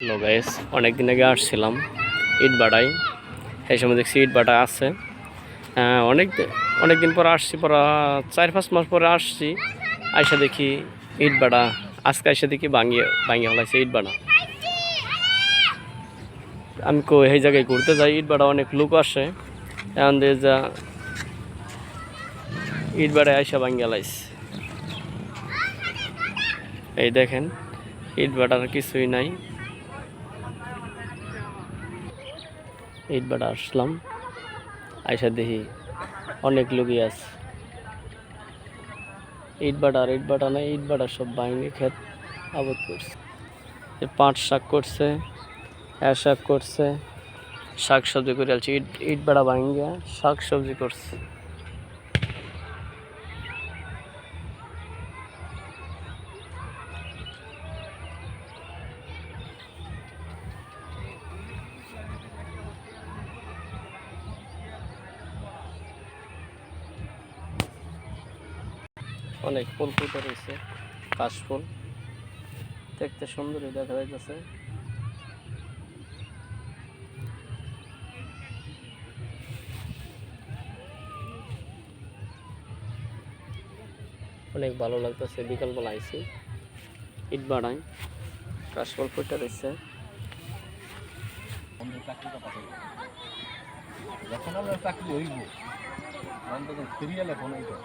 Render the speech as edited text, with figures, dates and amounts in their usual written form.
Hello guys, অনেকদিন আগে আসছিলাম ইট ভাটায়। এই সময় দেখছি ইট ভাটা আছে। অনেকদিন পর আসছি, পর 4-5 মাস পরে আসছি। আইসা দেখি ইট ভাটা, আজকে আইসা দেখি ভাঙিয়ে ভাঙিয়ে হলাইছে ইট ভাটা। আমি এই জায়গায় ঘুরতে যাই, ইট ভাটা অনেক লোক আসে। এখন দিয়ে যা ইট ভাটায় আইসা ভাঙিয়ে লাইছে। এই দেখেন, ইট ভাটার কিছুই নাই। ইট ভাটা আসলাম, আইসা দেখি অনেক লোকই আছে। ইট ভাটা নাই, ইট ভাটা সব ভাঙে ক্ষেত আবাদ করছে। পাট শাক করছে, শাক করছে, শাক সবজি করে আলছে। ইট ভাটা ভাঙিয়া শাক সবজি করছে। অনেক ফুল ফুটে রয়েছে, কাশফুল দেখতে সুন্দরই দেখা যাইতেছে। অনেক ভালো লাগতেছে, বিকালবেলা আইছি ইট ভাটায়, কাশফুল ফুটে রয়েছে। যখন আমরা চাকরি হইব অন্তত সিরিয়ালে ফোন এইটা